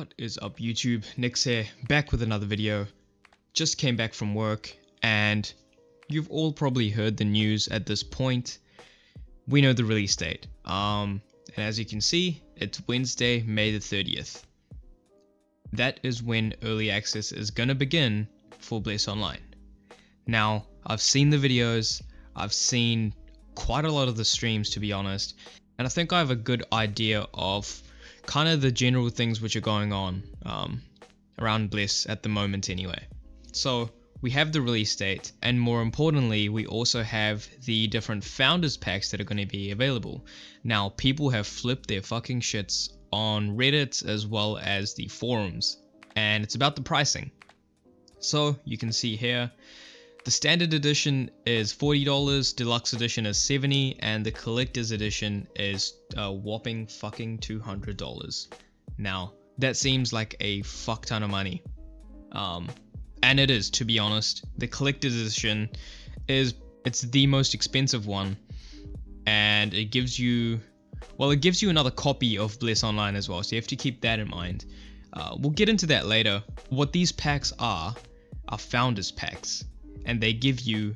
What is up YouTube, Nyks here, back with another video. Just came back from work and you've all probably heard the news at this point. We know the release date. And as you can see, it's Wednesday, May the 30th. That is when early access is gonna begin for Bless Online. Now, I've seen the videos, I've seen quite a lot of the streams to be honest, and I think I have a good idea of kind of the general things which are going on around Bless at the moment anyway. So we have the release date, and more importantly we also have the different founders packs that are going to be available. Now people have flipped their fucking shits on Reddit as well as the forums, and it's about the pricing. So you can see here, the standard edition is $40, deluxe edition is $70, and the collector's edition is a whopping fucking $200. Now, that seems like a fuck ton of money. And it is, to be honest. The collector's edition it's the most expensive one, and it gives you, well, it gives you another copy of Bless Online as well, so you have to keep that in mind. We'll get into that later. What these packs are founders packs, and they give you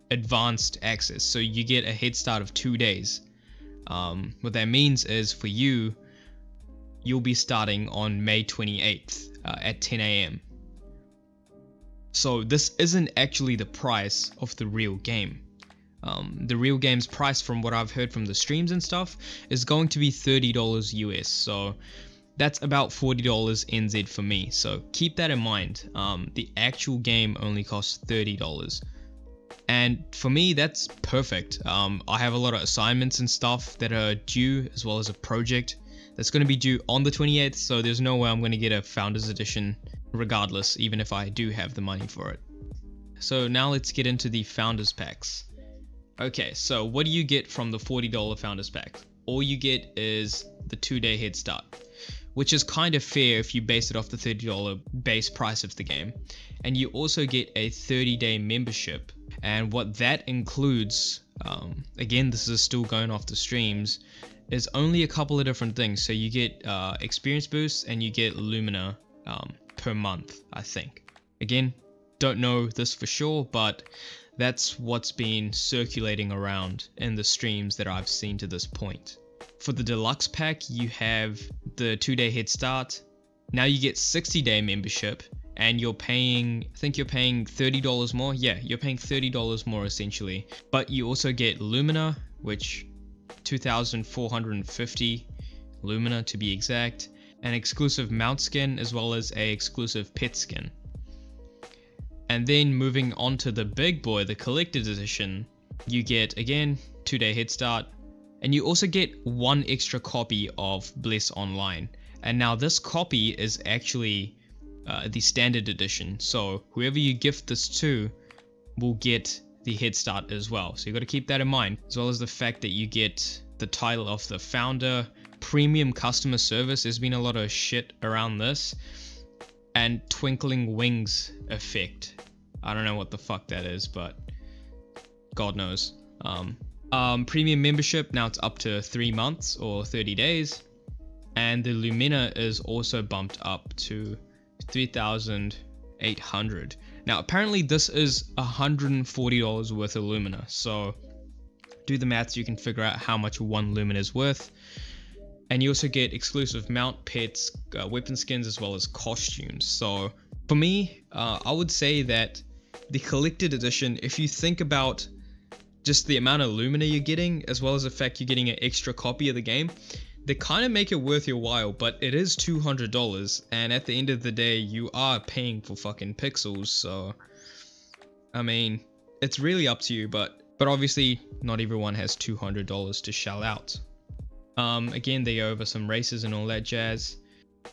advanced access, so you get a head start of 2 days. What that means is for you'll be starting on May 28th at 10 AM. So this isn't actually the price of the real game. The real game's price, from what I've heard from the streams and stuff, is going to be $30 US, so that's about $40 NZ for me, so keep that in mind. The actual game only costs $30, and for me that's perfect. I have a lot of assignments and stuff that are due, as well as a project that's going to be due on the 28th, so there's no way I'm going to get a founders edition regardless, even if I do have the money for it. So now let's get into the founders packs. Okay, so what do you get from the $40 founders pack? All you get is the 2-day head start, which is kind of fair if you base it off the $30 base price of the game. And you also get a 30-day membership, and what that includes, again this is still going off the streams, is only a couple of different things. So you get experience boosts and you get Lumina per month, I think. Again, don't know this for sure, but that's what's been circulating around in the streams that I've seen to this point. For the deluxe pack, you have the 2-day head start. Now you get 60-day membership, and you're paying, I think you're paying $30 more. Yeah, you're paying $30 more essentially. But you also get Lumina, which 2,450 Lumina to be exact, an exclusive mount skin, as well as a exclusive pet skin. And then moving on to the big boy, the collector's edition, you get again 2-day head start, and you also get one extra copy of Bless Online. And now this copy is actually the standard edition, so whoever you gift this to will get the head start as well. So you got to keep that in mind, as well as the fact that you get the title of the founder, premium customer service. There's been a lot of shit around this, and twinkling wings effect. I don't know what the fuck that is, but God knows. Premium membership, now it's up to 3 months or 30 days, and the Lumina is also bumped up to 3,800. Now apparently this is $140 worth of Lumina, so do the maths, you can figure out how much one Lumina is worth. And you also get exclusive mount, pets, weapon skins, as well as costumes. So for me, I would say that the collected edition, if you think about just the amount of Lumina you're getting, as well as the fact you're getting an extra copy of the game, they kind of make it worth your while. But it is $200, and at the end of the day you are paying for fucking pixels, so I mean it's really up to you, but obviously not everyone has $200 to shell out. Again, they go over some races and all that jazz,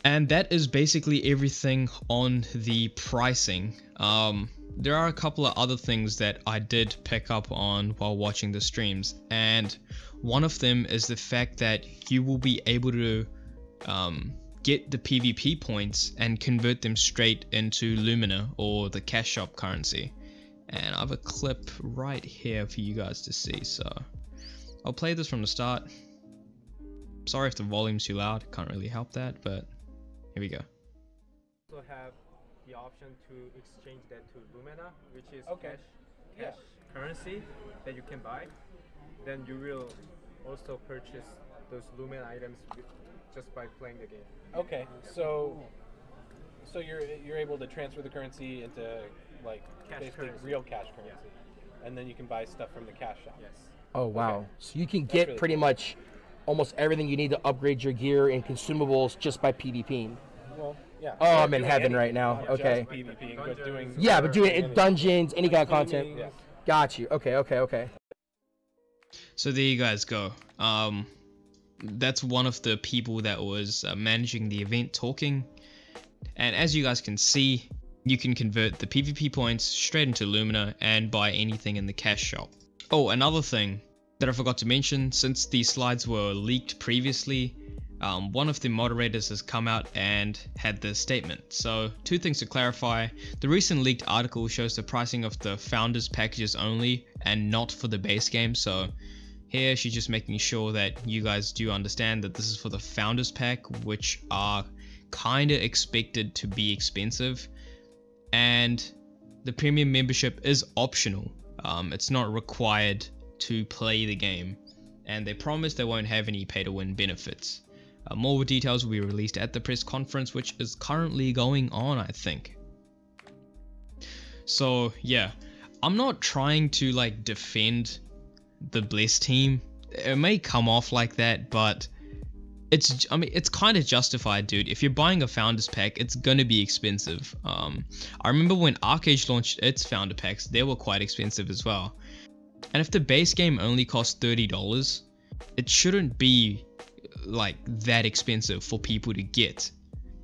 and that is basically everything on the pricing. There are a couple of other things that I did pick up on while watching the streams, and one of them is the fact that you will be able to get the PvP points and convert them straight into Lumina or the cash shop currency. And I have a clip right here for you guys to see, so I'll play this from the start. Sorry if the volume's too loud, can't really help that, but Here we go. Also have the option to exchange that to Lumina, which is cash currency that you can buy. Then you will also purchase those Lumina items just by playing the game. Okay, so you're able to transfer the currency into like Cash basically currency. real cash currency, and then you can buy stuff from the cash shop. Yes. Oh wow! Okay. So you can get really pretty cool. much almost everything you need to upgrade your gear and consumables just by PvPing. Well, yeah. Oh, I'm in Doing heaven anything, right now. not Okay. Just PvPing, but doing Yeah, but doing anything. dungeons, any kind of content. Yeah. Got you. Okay. So there you guys go. That's one of the people that was managing the event talking. And as you guys can see, you can convert the PvP points straight into Lumina and buy anything in the cash shop. Oh, another thing that I forgot to mention, since these slides were leaked previously, one of the moderators has come out and had this statement. So, two things to clarify. The recent leaked article shows the pricing of the founders packages only and not for the base game. So here she's just making sure that you guys do understand that this is for the founders pack, which are kinda expected to be expensive, and the premium membership is optional. It's not required to play the game, and they promise they won't have any pay to win benefits. More details will be released at the press conference, which is currently going on, I think. So yeah, I'm not trying to like defend the Bless team. It may come off like that, but it's kind of justified, dude. If you're buying a founders pack, it's gonna be expensive. I remember when Arcade launched its founder packs, they were quite expensive as well. And if the base game only costs $30, it shouldn't be like that expensive for people to get.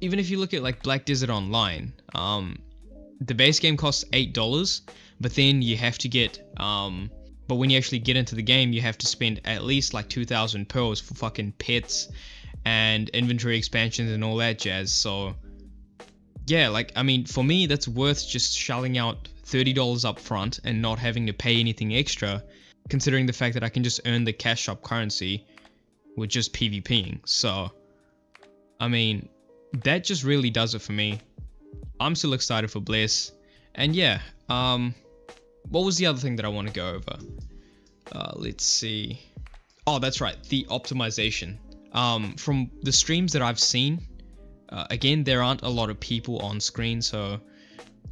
Even if you look at like Black Desert Online, the base game costs $8, but then you have to get but when you actually get into the game, you have to spend at least like 2,000 pearls for fucking pets and inventory expansions and all that jazz. So yeah, like, I mean, for me, that's worth just shelling out $30 up front and not having to pay anything extra, considering the fact that I can just earn the cash shop currency with just PvPing. So, I mean, that just really does it for me. I'm still excited for Bless. And yeah, what was the other thing that I want to go over? Let's see. Oh, that's right, the optimization. From the streams that I've seen, again, there aren't a lot of people on screen, so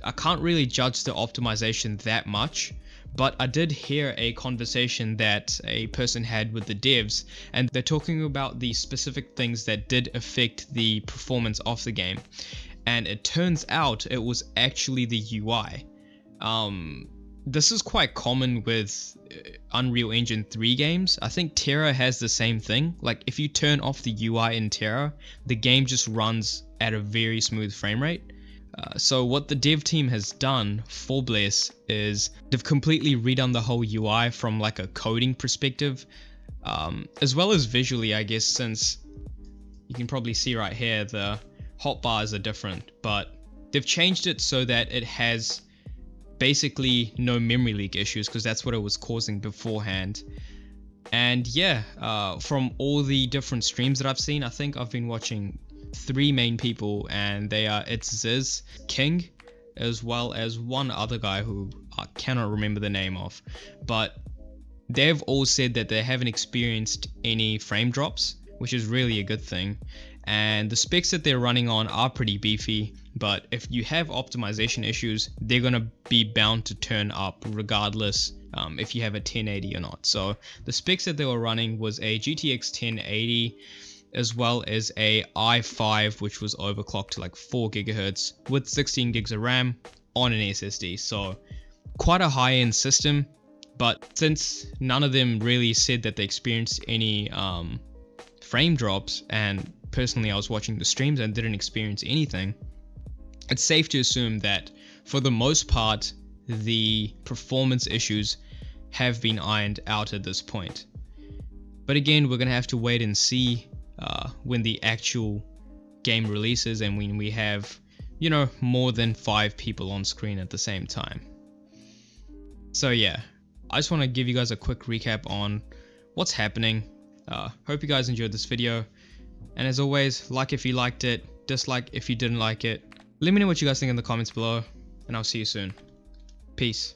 I can't really judge the optimization that much. But I did hear a conversation that a person had with the devs, and they're talking about the specific things that did affect the performance of the game. And it turns out it was actually the UI. This is quite common with Unreal Engine 3 games. I think Terra has the same thing. Like, if you turn off the UI in Terra, the game just runs at a very smooth frame rate. So what the dev team has done for Bless is they've completely redone the whole UI from like a coding perspective, as well as visually, I guess, since you can probably see right here the hotbars are different, but they've changed it so that it has basically no memory leak issues, because that's what it was causing beforehand. And yeah, from all the different streams that I've seen, I think I've been watching 3 main people, and they are Ziz, King, as well as one other guy who I cannot remember the name of, but they've all said that they haven't experienced any frame drops, which is really a good thing. And the specs that they're running on are pretty beefy, but if you have optimization issues, they're gonna be bound to turn up regardless if you have a 1080 or not. So the specs that they were running was a GTX 1080 as well as a i5, which was overclocked to like 4 GHz with 16 gigs of RAM on an SSD. So quite a high-end system, but since none of them really said that they experienced any frame drops, and personally I was watching the streams and didn't experience anything, it's safe to assume that for the most part the performance issues have been ironed out at this point. But again, we're gonna have to wait and see when the actual game releases and when we have, you know, more than 5 people on screen at the same time. So yeah, I just want to give you guys a quick recap on what's happening. Hope you guys enjoyed this video, and as always, like if you liked it, dislike if you didn't like it. Let me know what you guys think in the comments below, and I'll see you soon. Peace.